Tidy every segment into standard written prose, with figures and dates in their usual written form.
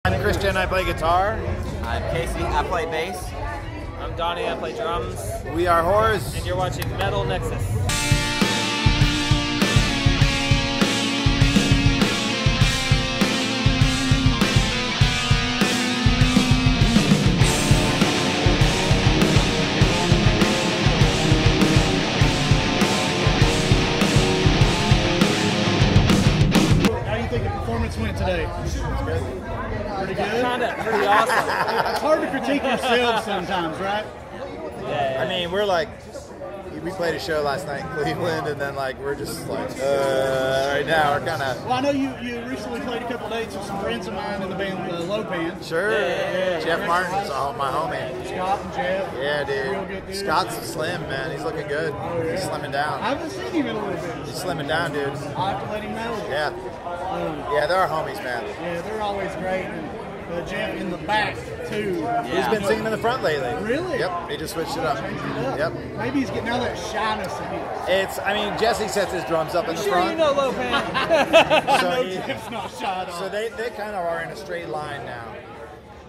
I'm Christian, I play guitar. I'm Casey, I play bass. I'm Donnie, I play drums. We are Whores. And you're watching Metal Nexus. Went today. Pretty good? Pretty awesome. It's hard to critique yourself sometimes, right? Yeah. I mean, we're like, we played a show last night in Cleveland, and then like we're just like, right now we're kind of. Well, I know you recently played a couple dates with some friends of mine in the band Low Pan. Sure. Yeah. Jeff Martin's my homie. Scott and Jeff. Yeah, dude. Real good dude. Scott's slim, man. He's looking good. Oh, yeah. He's slimming down. I haven't seen him in a little bit. He's slimming down, dude. I'll have to let him know. Yeah. Yeah, they're our homies, man. Yeah, they're always great. And Jeff in the back, too. Yeah. He's been singing in the front lately. Really? Yep, he just switched it up. Yep. Maybe he's getting all that shyness in him. I mean, Jesse sets his drums up in the front. You know Low Pan. So Jeff's not shy at all. So they kind of are in a straight line now,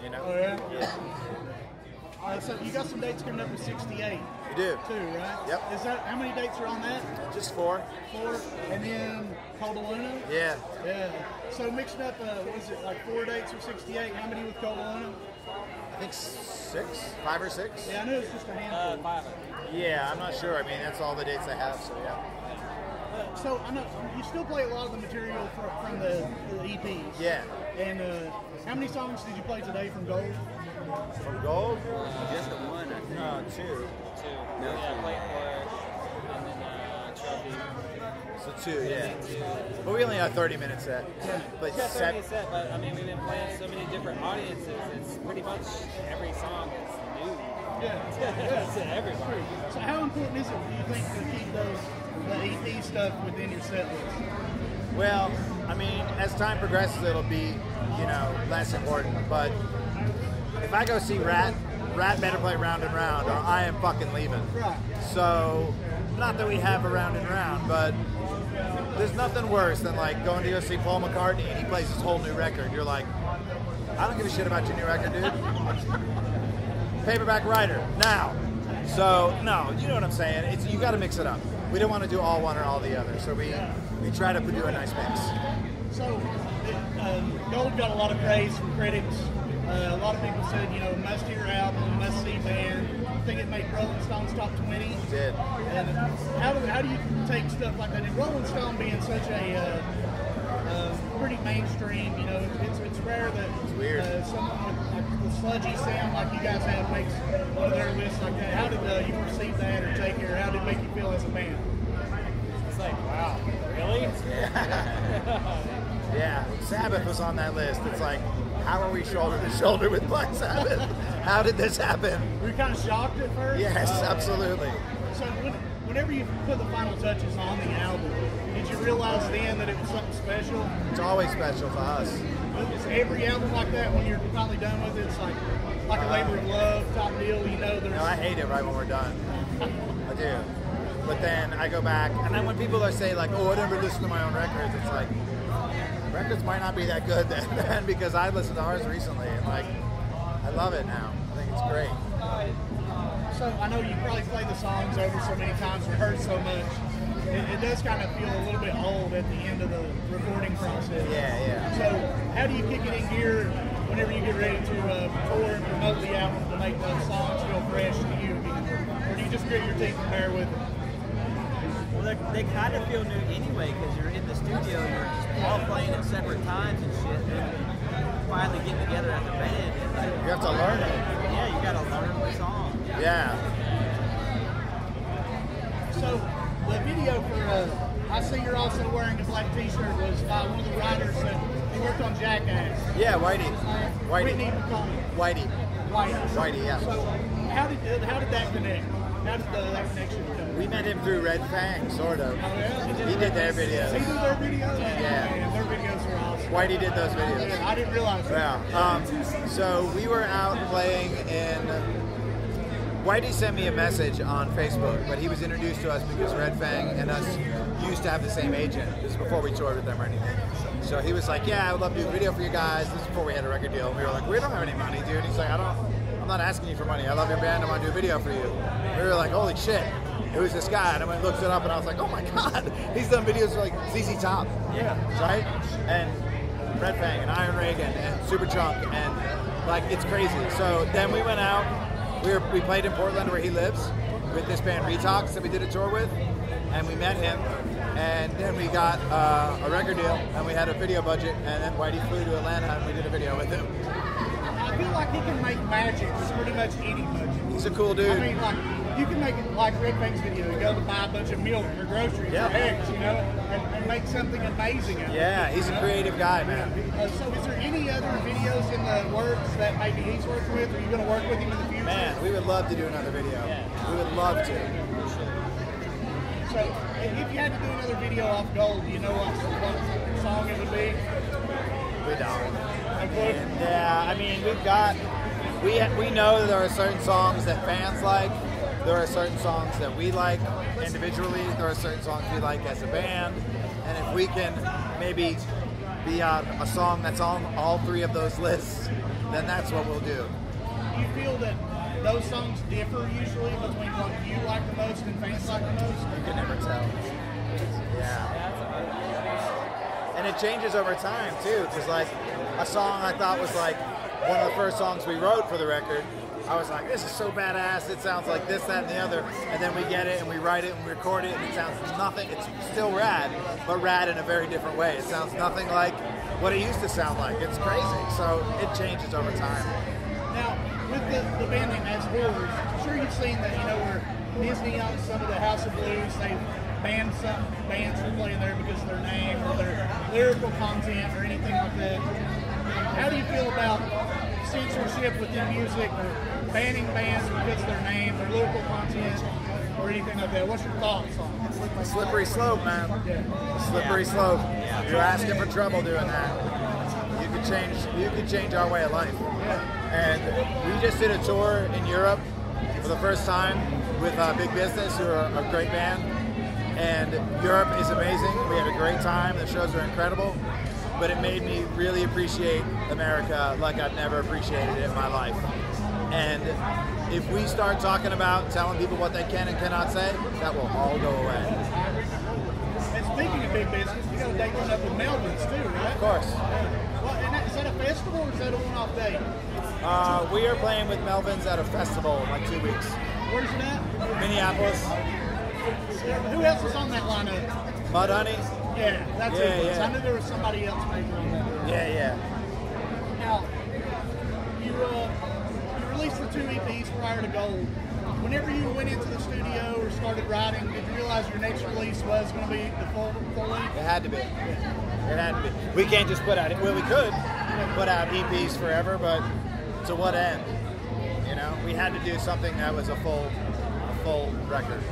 you know? Oh, yeah? Yeah. So you got some dates coming up with 68. You do. Too, right? Yep. Is that, how many dates are on that? Just 4. 4, and then Coldaluna? Yeah. Yeah. So mixing up, was it like 4 dates with 68? How many with Coldaluna? I think 6, 5 or 6. Yeah, I knew it was just a handful. 5. Yeah, I'm not sure. I mean, that's all the dates I have, so yeah. So I know you still play a lot of the material from the EPs. Yeah. And how many songs did you play today from Gold? From Gold? Just one, I think. No, 2. 2. No, Yeah, Plate Work, and then Trophy. So 2, yeah. But we only have 30-minute set. But It's got 30 set, but I mean, we've been playing so many different audiences. It's pretty much every song is new. Yeah. To everybody. So how important is it, do you think, to keep the EP stuff within your set list? Well, I mean, as time progresses, it'll be, less important. But if I go see Rat better play Round and Round, or I am fucking leaving. Right. So, not that we have a Round and Round, but there's nothing worse than like going to go see Paul McCartney and he plays his whole new record. You're like, I don't give a shit about your new record, dude. Paperback Writer, now. So, no, you know what I'm saying. You got to mix it up. We don't want to do all one or all the other. So we try to do a nice mix. So, Gold got a lot of praise from critics. A lot of people said, must hear album, must see band. I think it made Rolling Stone's top 20. It did. And how do you take stuff like that? And Rolling Stone being such a pretty mainstream, it's rare that someone with like the sludgy sound like you guys have makes one of their lists like that. How did you receive that or take it, or how did it make you feel as a band? It's like, wow, really? Yeah, Sabbath was on that list. It's like, how are we shoulder to shoulder with Black Sabbath? How did this happen? Were you kind of shocked at first? Yes, absolutely. So whenever you put the final touches on the album, did you realize then that it was something special? It's always special to us. Is every album like that when you're finally done with it? It's like a labor of love, top deal, there's... No, I hate it right when we're done. I do. But then I go back, and then when people are saying like, oh, I never listen to my own records, it's like, records might not be that good then, because I listened to ours recently, and like, I love it now. I think it's great. So I know you probably play the songs over so many times or heard so much. It does kind of feel a little bit old at the end of the recording process. Yeah. So how do you kick it in gear whenever you get ready to tour and promote the album to make those songs feel fresh to you? Or do you just grit your teeth and bear with it? Well, they kind of feel new anyway, because you're in the studio, you're all playing at separate times and shit, and finally getting together as a band. And like, You have to learn it. Yeah, you got to learn the song. Yeah. So the video for I see you're also wearing the black t-shirt was by one of the writers that he worked on Jackass. Yeah, Whitey. Whitney McConnell. Whitey, yeah. So how did that connect? How did that connection come? We met him through Red Fang, sort of. Oh, yeah? He did their videos. He did their videos? Yeah. Man, their videos are awesome. Whitey did those videos. Yeah, I didn't realize that. Yeah. So we were out playing in... Whitey sent me a message on Facebook, but he was introduced to us because Red Fang and us used to have the same agent. This is before we toured with them or anything. So he was like, yeah, I would love to do a video for you guys. This is before we had a record deal. And we were like, we don't have any money, dude. He's like, I'm not asking you for money. I love your band. I want to do a video for you. We were like, holy shit. It was this guy. And I went and looked it up and I was like, oh my God. He's done videos for like ZZ Top. Yeah. Right? And Red Fang and Iron Reagan and Superchunk. And like, it's crazy. So then we went out. We played in Portland where he lives with this band Retox that we did a tour with. And we met him. And then we got a record deal, and we had a video budget, and then Whitey flew to Atlanta, and we did a video with him. I feel like he can make magic with pretty much any budget. He's a cool dude. I mean, like, you can make it like Red Fang's video. You go to buy a bunch of milk or groceries or eggs, you know, and make something amazing out of it. Yeah, he's a creative guy, man. So is there any other videos in the works that maybe he's working with? Are you going to work with him in the future? Man, we would love to do another video. Yeah. We would love to. So, if you had to do another video off Gold, do you know what song it would be? We don't. Okay. And, yeah, I mean, we know there are certain songs that fans like. There are certain songs that we like individually. There are certain songs we like as a band. And if we can maybe be on a song that's on all three of those lists, then that's what we'll do. Do you feel that those songs differ usually between what you like the most and fans like the most? You can never tell. Yeah. And it changes over time too, because like a song I thought was like one of the first songs we wrote for the record, I was like, this is so badass, it sounds like this, that, and the other, and then we get it and we write it and we record it and it sounds nothing, it's still rad, but rad in a very different way. It sounds nothing like what it used to sound like. It's crazy, so it changes over time. Now, with the band name as Whores, I'm sure you've seen that, you know, where Disney on some of the House of Blues, they banned some bands from playing there because of their name or their lyrical content or anything like that. How do you feel about censorship within music or banning bands because of their name, their lyrical content, or anything like that? What's your thoughts on it? Slippery slope, man. Slippery slope. You're asking for trouble doing that. You could change our way of life. And we just did a tour in Europe for the first time with Big Business, who are a great band. And Europe is amazing. We had a great time. The shows are incredible. But it made me really appreciate America like I've never appreciated it in my life. And if we start talking about telling people what they can and cannot say, that will all go away. And speaking of Big Business, you got a date coming up with Melvin's too, right? Of course. Well, and is that a festival or is that a one-off date? We are playing with Melvin's at a festival in like 2 weeks. Where's it at? Minneapolis. Who else is on that lineup? Mudhoney. Yeah, that's it. I knew there was somebody else maybe on that. Yeah. Now, you released the 2 EPs prior to Gold. Whenever you went into the studio or started writing, did you realize your next release was going to be the full length? It had to be. It had to be. We can't just put out, well, we could put out EPs forever, but to what end? You know, we had to do something that was a full record.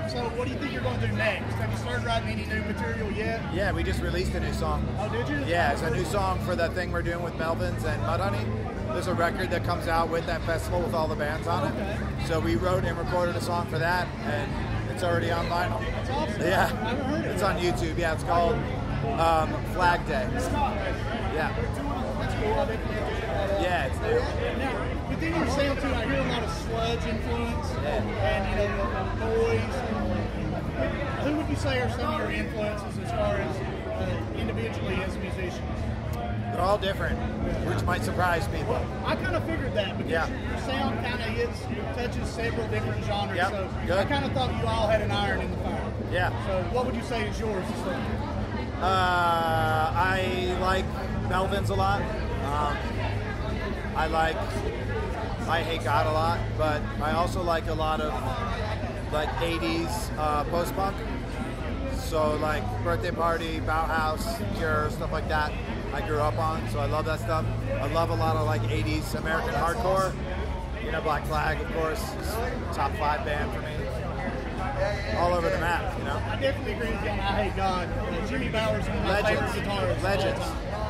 So what do you think you're going to do next? Have you started writing any new material yet? Yeah, we just released a new song. Oh, did you? Yeah, it's a new song for that thing we're doing with Melvin's and Mudhoney. There's a record that comes out with that festival with all the bands on it. Okay. So we wrote and recorded a song for that, and it's already on vinyl. That's awesome. Yeah. I haven't heard it. It's on YouTube. Yeah, it's called Flag Day. Yeah. That's cool. I didn't know. Yeah, it's new. Now, within your sound too, I hear a lot of sludge influence and, you know, noise. Who would you say are some of your influences as far as individually as musicians? They're all different, which might surprise people. I kind of figured that because your sound kind of touches several different genres. Yep. So Good. I kind of thought you all had an iron in the fire. Yeah. So what would you say is yours? I like Melvin's a lot. I Hate God a lot, but I also like a lot of like 80s post-punk. So like Birthday Party, Bauhaus, Cure, stuff like that I grew up on, so I love that stuff. I love a lot of like 80s American hardcore. You know, Black Flag, of course, top 5 band for me. All over the map, you know. I definitely agree with you on I Hate God. Jimmy Bower's one of my favorite guitarists. Legends.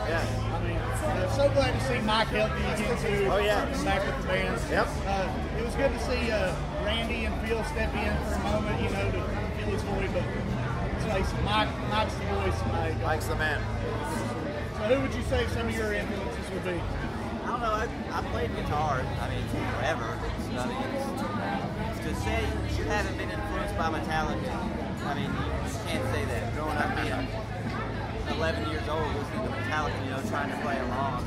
Yeah. I mean, so glad to see Mike healthy again too. Oh yeah. Back with the band. Yep. It was good to see Randy and Phil step in for a moment, you know, to fill his void. But face it, Mike's the voice tonight. Mike's the man. So who would you say some of your influences would be? I don't know. I played guitar. I mean, forever. So, I mean, to say you haven't been influenced by Metallica, I mean, you can't say that. Growing up being 11 years old, listening to Metallica, you know, trying to play along.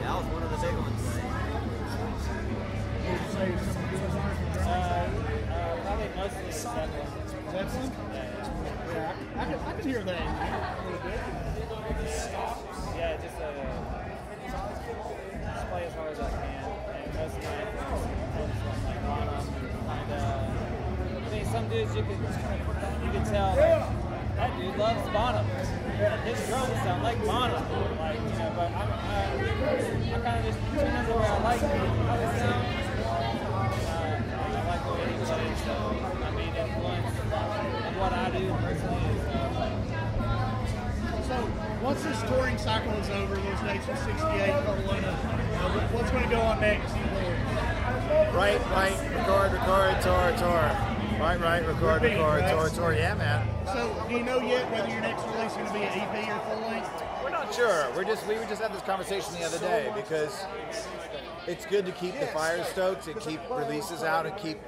That was one of the big ones. Who would you say some of yours are? Probably mostly Zeppelin. Zeppelin? Yeah, I can hear that a little bit. Yeah, just play as hard as I can. And most of my influence comes from like Bonham. And I mean, some dudes you can tell like, that dude loves Bonham. His drums sound like Bonham. Like, you know, but I kind of just tune into where I like how they sound. I like the way he plays, so I mean, influence in what I do personally is. So once this touring cycle is over, those dates from 68, Catalina, what's going to go on next? Write, record, tour. Write, record, tour. Yeah, man. So do you know yet whether your next release is going to be an EP or full length? We're not sure. We were just had this conversation the other day because it's good to keep the fire stoked and keep releases out and keep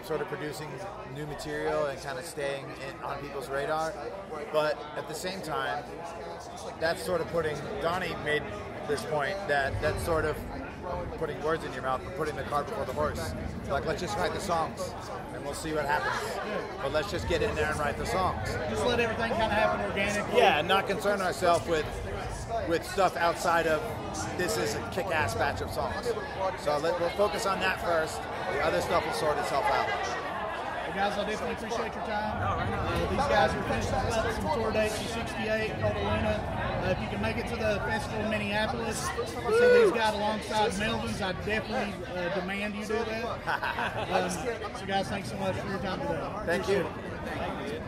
sort of producing new material and kind of staying on people's radar. But at the same time, that's sort of Donnie made this point that's sort of putting words in your mouth and putting the cart before the horse. Like, let's just write the songs and we'll see what happens. But let's just get in there and write the songs. Just let everything kind of happen organically. Yeah, and not concern ourselves with stuff outside of this is a kick-ass batch of songs. So we'll focus on that first. The other stuff will sort itself out. Well, guys, I definitely appreciate your time. These guys are finishing up some tour dates in 68, Catalina. If you can make it to the festival in Minneapolis to see these guys alongside Melvin's, I definitely demand you do that. So guys, thanks so much for your time today. Thank you. Thank you.